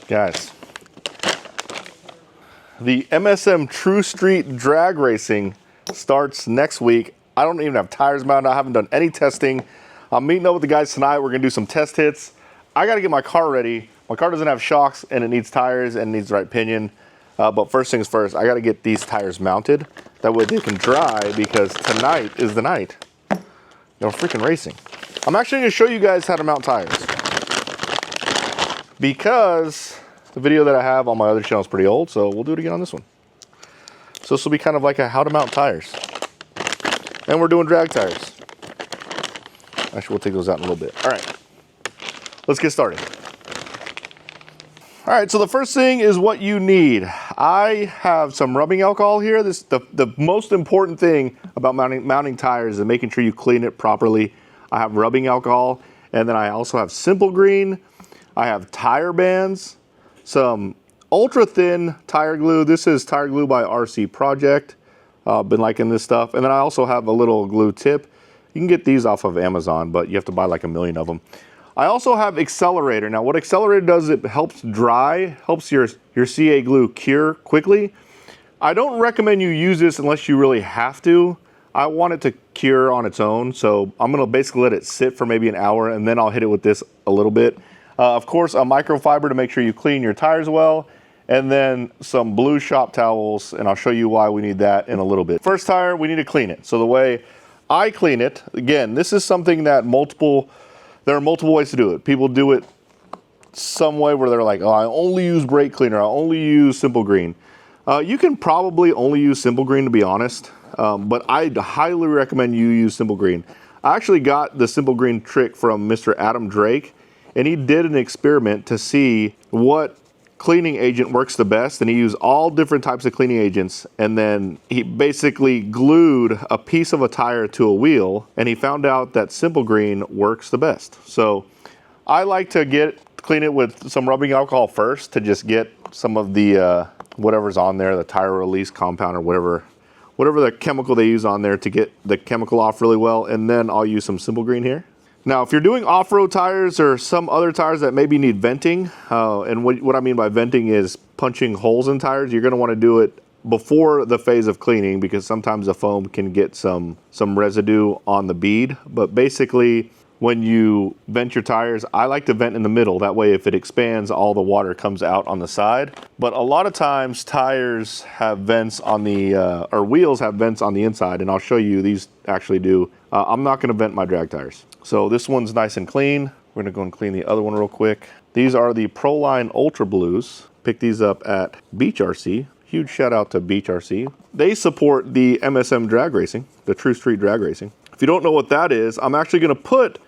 Guys, the MSM True Street Drag Racing starts next week. I don't even have tires mounted. I haven't done any testing. I'm meeting up with the guys tonight. We're gonna do some test hits. I gotta get my car ready. My car doesn't have shocks and it needs tires and it needs the right pinion. But first things first, I gotta get these tires mounted. That way they can dry, because tonight is the night. We're freaking racing. I'm actually gonna show you guys how to mount tires, because the video that I have on my other channel is pretty old, so we'll do it again on this one. So this will be kind of like a how to mount tires. And we're doing drag tires. Actually, we'll take those out in a little bit. All right, let's get started. All right, so the first thing is what you need. I have some rubbing alcohol here. The most important thing about mounting tires is making sure you clean it properly. I have rubbing alcohol, and then I also have Simple Green. I have tire bands, some ultra thin tire glue. This is tire glue by RC Project. Been liking this stuff. And then I also have a little glue tip. You can get these off of Amazon, but you have to buy like 1 million of them. I also have Accelerator. Now what Accelerator does, it helps dry, helps your CA glue cure quickly. I don't recommend you use this unless you really have to. I want it to cure on its own, so I'm gonna basically let it sit for maybe an hour, and then I'll hit it with this a little bit. Of course, a microfiber to make sure you clean your tires well, and then some blue shop towels, and I'll show you why we need that in a little bit. First tire, we need to clean it. So the way I clean it, again, this is something that there are multiple ways to do it. People do it some way where they're like, oh, I only use brake cleaner, I only use Simple Green. You can probably only use Simple Green, to be honest, but I highly recommend you use Simple Green. I actually got the Simple Green trick from Mr. Adam Drake, and he did an experiment to see what cleaning agent works the best, and he used all different types of cleaning agents, and then he basically glued a piece of a tire to a wheel, and he found out that Simple Green works the best. So I like to clean it with some rubbing alcohol first, to just get some of the whatever's on there, the tire release compound or whatever the chemical they use on there, to get the chemical off really well, and then I'll use some Simple Green here. Now, if you're doing off-road tires or some other tires that maybe need venting, and what I mean by venting is punching holes in tires, you're gonna wanna do it before the phase of cleaning, because sometimes the foam can get some residue on the bead. But basically, when you vent your tires, I like to vent in the middle. That way, if it expands, all the water comes out on the side. But a lot of times, tires have vents on the, or wheels have vents on the inside, and I'll show you, these actually do. I'm not gonna vent my drag tires. So this one's nice and clean. We're gonna go and clean the other one real quick. These are the Proline Ultra Blues. Picked these up at Beach RC. Huge shout out to Beach RC. They support the MSM drag racing, the True Street Drag Racing. If you don't know what that is, I'm actually gonna put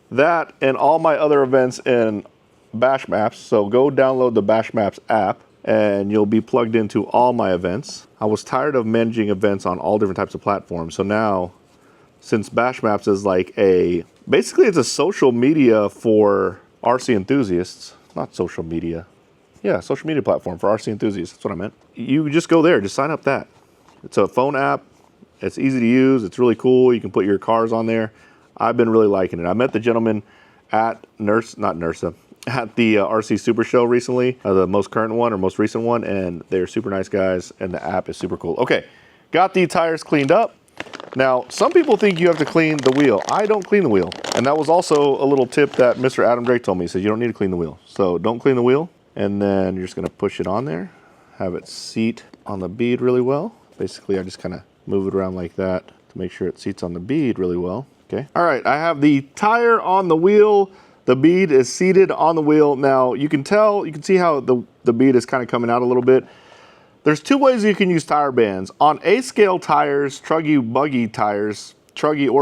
that and all my other events in Bash Maps. So go download the Bash Maps app, and you'll be plugged into all my events. I was tired of managing events on all different types of platforms. So now, since Bash Maps is like basically it's a social media for RC enthusiasts, not social media. Yeah, social media platform for RC enthusiasts, that's what I meant. You just go there, just sign up that. It's a phone app, it's easy to use, it's really cool, you can put your cars on there. I've been really liking it. I met the gentleman at at the RC Super Show recently, the most current one or most recent one, and they're super nice guys, and the app is super cool. Okay, got the tires cleaned up. Now, some people think you have to clean the wheel. I don't clean the wheel. And that was also a little tip that Mr. Adam Drake told me. He said, you don't need to clean the wheel. So don't clean the wheel. And then you're just gonna push it on there, have it seat on the bead really well. Basically, I just kind of move it around like that to make sure it seats on the bead really well. Okay. All right, I have the tire on the wheel. The bead is seated on the wheel. Now, you can see how the bead is kind of coming out a little bit. There's two ways you can use tire bands. On A-scale tires, truggy or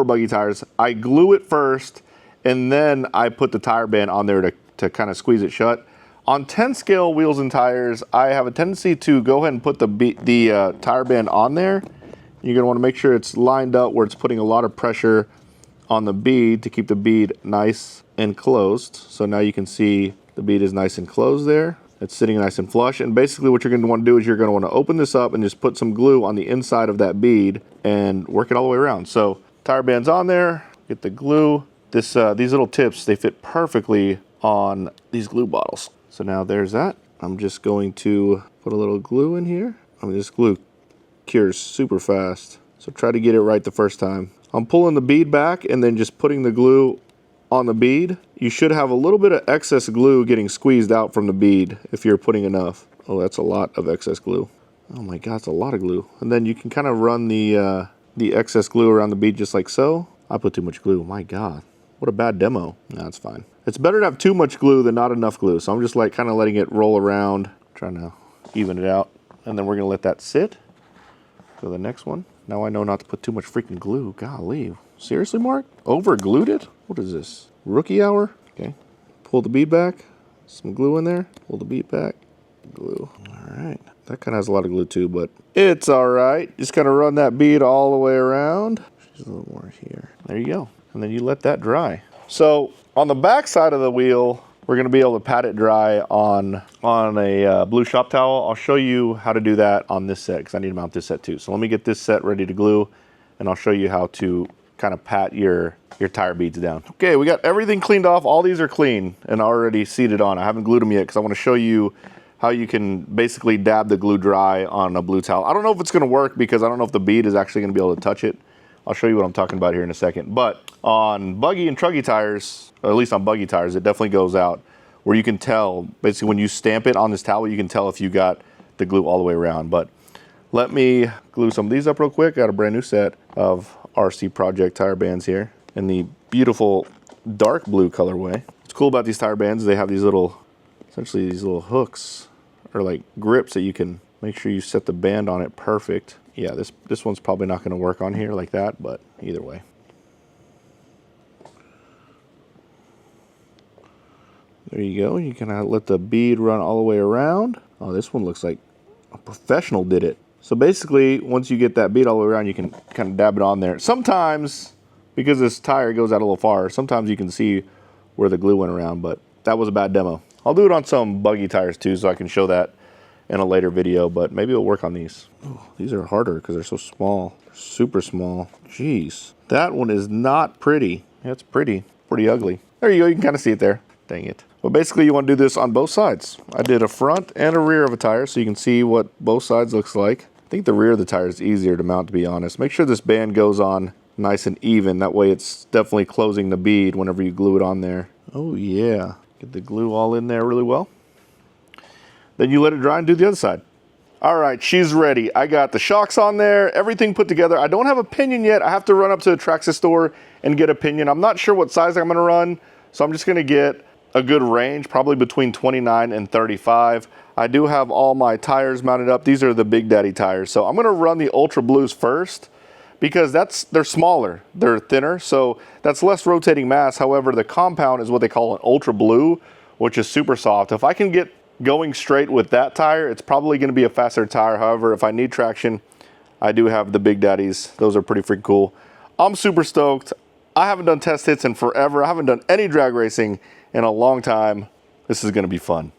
buggy tires, I glue it first, and then I put the tire band on there to kind of squeeze it shut. On 10-scale wheels and tires, I have a tendency to go ahead and put the tire band on there. You're gonna wanna make sure it's lined up where it's putting a lot of pressure on the bead to keep the bead nice and closed. So now you can see the bead is nice and closed there. It's sitting nice and flush, and basically what you're going to want to do is you're going to want to open this up and just put some glue on the inside of that bead and work it all the way around. So tire band's on there, get the glue. These little tips, they fit perfectly on these glue bottles. So now there's that. I'm just going to put a little glue in here. I mean, this glue cures super fast, so try to get it right the first time. I'm pulling the bead back and then just putting the glue on the bead. You should have a little bit of excess glue getting squeezed out from the bead if you're putting enough. Oh, that's a lot of excess glue. Oh my God, it's a lot of glue. And then you can kind of run the excess glue around the bead just like so. I put too much glue, my God. What a bad demo. No, that's fine. It's better to have too much glue than not enough glue. So I'm just like kind of letting it roll around, trying to even it out. And then we're gonna let that sit. Go to the next one. Now I know not to put too much freaking glue. Golly. Seriously, Mark? Over glued it? What is this? Rookie hour? Okay. Pull the bead back. Some glue in there. Pull the bead back. Glue. All right. That kind of has a lot of glue too, but it's all right. Just kind of run that bead all the way around. Just a little more here. There you go. And then you let that dry. So on the back side of the wheel, we're going to be able to pat it dry on a blue shop towel. I'll show you how to do that on this set because I need to mount this set too. So let me get this set ready to glue and I'll show you how to kind of pat your tire beads down. Okay, we got everything cleaned off. All these are clean and already seated on. I haven't glued them yet because I want to show you how you can basically dab the glue dry on a blue towel. I don't know if it's going to work because I don't know if the bead is actually going to be able to touch it. I'll show you what I'm talking about here in a second. But on buggy and truggy tires, or at least on buggy tires, it definitely goes out where you can tell, basically when you stamp it on this towel, you can tell if you got the glue all the way around. But let me glue some of these up real quick. Got a brand new set of RC Project tire bands here in the beautiful dark blue colorway. What's cool about these tire bands is they have these little, essentially these little hooks or like grips that you can make sure you set the band on it perfect. Yeah, this one's probably not going to work on here like that, but either way. There you go. You can let the bead run all the way around. Oh, this one looks like a professional did it. So basically, once you get that bead all the way around, you can kind of dab it on there. Sometimes, because this tire goes out a little far, sometimes you can see where the glue went around, but that was a bad demo. I'll do it on some buggy tires too, so I can show that in a later video, but maybe it'll work on these. Ooh, these are harder because they're so small. Super small. Jeez. That one is not pretty. Yeah, it's pretty ugly. There you go, you can kind of see it there. Dang it. But basically you want to do this on both sides. I did a front and a rear of a tire so you can see what both sides looks like. I think the rear of the tire is easier to mount, to be honest. Make sure this band goes on nice and even. That way it's definitely closing the bead whenever you glue it on there. Oh yeah. Get the glue all in there really well. Then you let it dry and do the other side. All right, she's ready. I got the shocks on there, everything put together. I don't have a pinion yet. I have to run up to the Traxxas store and get a pinion. I'm not sure what size I'm gonna run, so I'm just gonna get a good range, probably between 29 and 35. I do have all my tires mounted up. These are the Big Daddy tires. So I'm gonna run the Ultra Blues first because they're smaller, they're thinner, so that's less rotating mass. However, the compound is what they call an Ultra Blue, which is super soft. If I can get going straight with that tire, it's probably going to be a faster tire. However, if I need traction, I do have the Big Daddies. Those are pretty freaking cool. I'm super stoked. I haven't done test hits in forever. I haven't done any drag racing in a long time. This is going to be fun.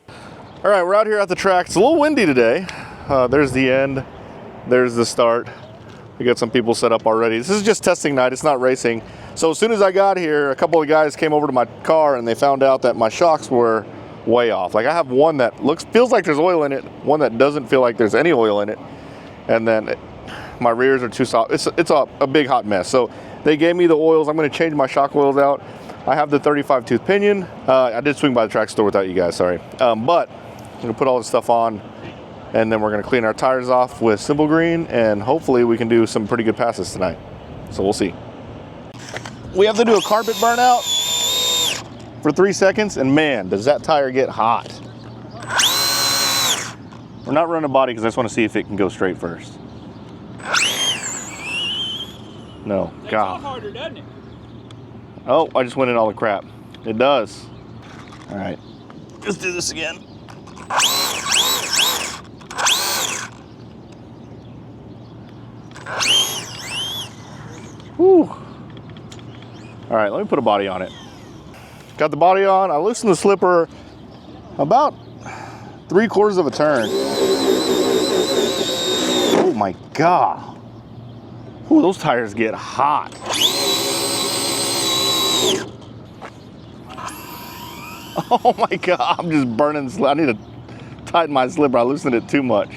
All right, we're out here at the track. It's a little windy today. There's the end. There's the start. We got some people set up already. This is just testing night. It's not racing. So as soon as I got here, a couple of guys came over to my car and they found out that my shocks were way off. Like I have one that feels like there's oil in it, one that doesn't feel like there's any oil in it, and then my rears are too soft. It's a big hot mess. So they gave me the oils. I'm going to change my shock oils out. I have the 35 tooth pinion. I did swing by the track store without you guys, sorry. But I'm going to put all this stuff on, and then we're going to clean our tires off with Simple Green, and hopefully we can do some pretty good passes tonight. So we'll see. We have to do a carpet burnout for 3 seconds, and man, does that tire get hot. We're not running a body because I just want to see if it can go straight first. No, That's God. all harder, doesn't it? Oh, I just went in all the crap. It does. All right, let's do this again. Whew. All right, let me put a body on it. Got the body on, I loosened the slipper about 3/4 of a turn. Oh my God. Ooh, those tires get hot. Oh my God, I'm just burning. I need to tightened my slipper. I loosened it too much.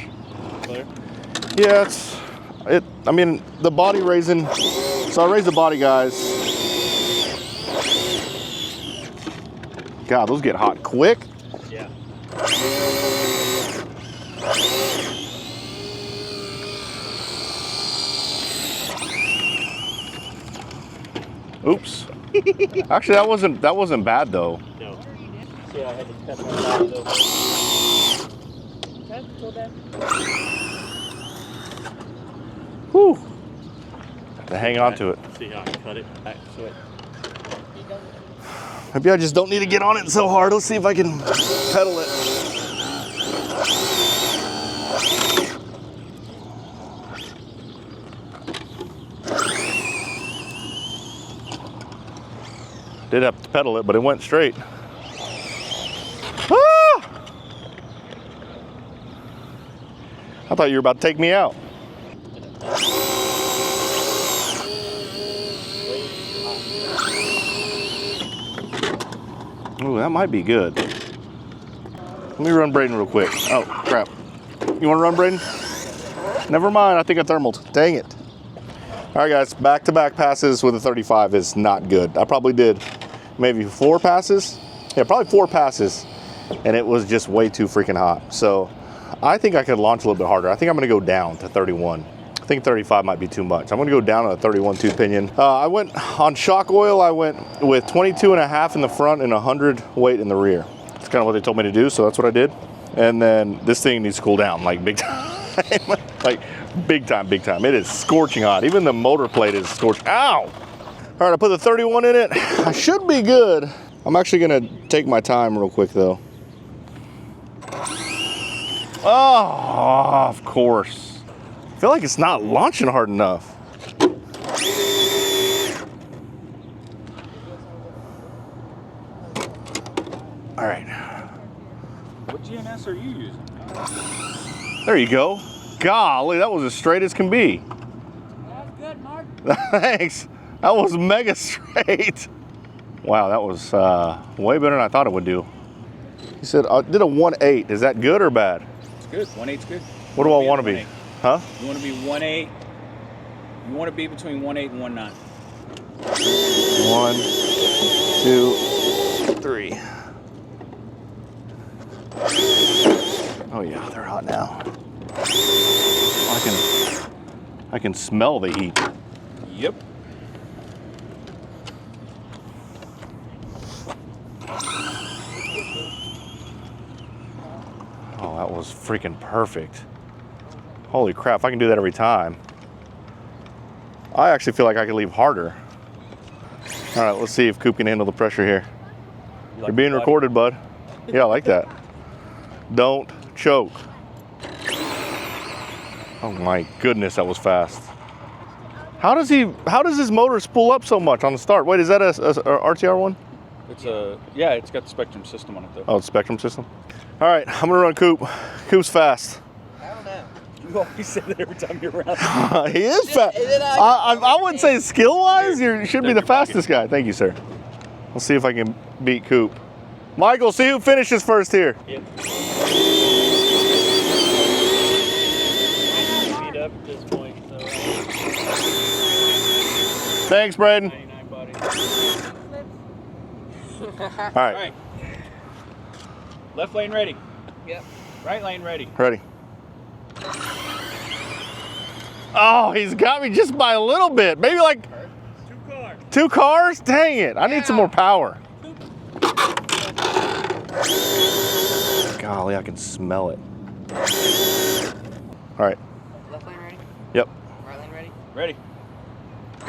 Clear? Yeah, I mean, the body raising. So I raised the body, guys. God, those get hot quick. Yeah. Oops. Actually, that wasn't bad though. No. See, I had to cut my out of those. Okay, go back. Whew. To hang on to it. See how I cut it back so it. Maybe I just don't need to get on it so hard. Let's see if I can pedal it. Did have to pedal it, but it went straight. Ah! I thought you were about to take me out. Ooh, that might be good. Let me run Braden real quick. Oh, crap. You want to run, Braden? Never mind, I think I thermaled. Dang it. All right, guys, back-to-back passes with a 35 is not good. I probably did maybe 4 passes. Yeah, probably 4 passes, and it was just way too freaking hot. So I think I could launch a little bit harder. I think I'm going to go down to 31. I think 35 might be too much. I'm going to go down to a 31 tooth pinion. I went on shock oil. I went with 22.5 in the front and 100 weight in the rear. That's kind of what they told me to do, so that's what I did. And then this thing needs to cool down, like big time. Like big time, big time. It is scorching hot. Even the motor plate is scorched. Ow! All right, I put the 31 in it. I should be good. I'm actually going to take my time real quick, though. Oh, of course. I feel like it's not launching hard enough. All right. What GNS are you using? There you go. Golly, that was as straight as can be. That's good, Mark. Thanks. That was mega straight. Wow, that was way better than I thought it would do. He said, I did a 1.8. Is that good or bad? It's good. 1.8's good. What do I want to be? Huh? You want to be 1.8. You want to be between 1.8 and 1.9. 1, 2, 3. Oh yeah, they're hot now. I can smell the heat. Yep. Oh, that was freaking perfect. Holy crap, I can do that every time. I actually feel like I could leave harder. All right, let's see if Coop can handle the pressure here. You're being recorded, bud. Yeah, I like that. Don't choke. Oh my goodness, that was fast. How does his motor spool up so much on the start? Wait, is that a RTR one? It's yeah, it's got the Spectrum system on it though. Oh, it's Spectrum system. All right, I'm gonna run Coop. Coop's fast. I don't know. You always say that every time you're around. He is fast. I wouldn't say skill-wise, you should be the fastest guy. Thank you, sir. Let's see if I can beat Coop. Michael, see who finishes first here. Yep. Speed up at this point, so. Thanks, Braden. 99, buddy. All right. All right. Left lane ready. Yep. Right lane ready. Ready. Oh, he's got me just by a little bit. Maybe like 2 cars. 2 cars? Dang it. I need some more power. Golly, I can smell it. All right. Left lane ready? Yep. Right lane ready? Ready. Too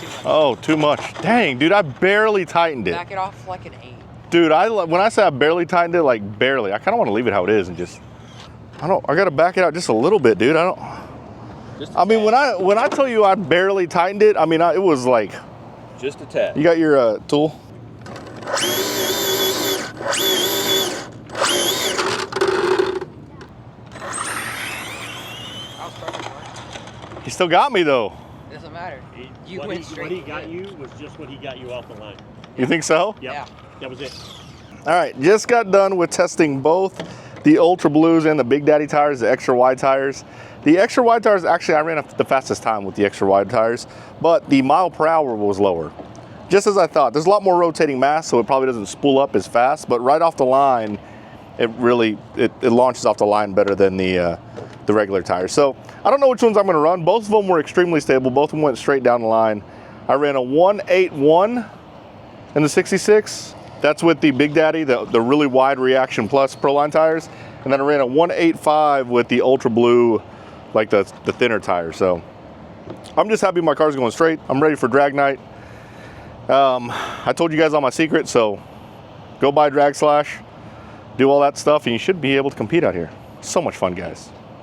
much. Oh, too much. Dang, dude, I barely tightened it. Back it off like an 8. Dude, when I say I barely tightened it, like barely, I kind of want to leave it how it is and just, I got to back it out just a little bit, dude. I mean, when I tell you I barely tightened it, I mean, it was like. Just a tad. You got your tool? He still got me though. Doesn't matter. You went straight. What he got you was just what he got you off the line. You think so? Yep. Yeah. That was it. All right, just got done with testing both the Ultra Blues and the Big Daddy tires, the extra wide tires. The extra wide tires, actually I ran up the fastest time with the extra wide tires, but the mile per hour was lower. Just as I thought. There's a lot more rotating mass, so it probably doesn't spool up as fast, but right off the line, it launches off the line better than the regular tires. So I don't know which ones I'm gonna run. Both of them were extremely stable. Both of them went straight down the line. I ran a 181 in the 66. That's with the Big Daddy, the really wide Reaction Plus Proline tires. And then I ran a 185 with the Ultra Blue, like the thinner tires. So I'm just happy my car's going straight. I'm ready for drag night. I told you guys all my secrets, so go buy Drag Slash, do all that stuff, and you should be able to compete out here. So much fun, guys.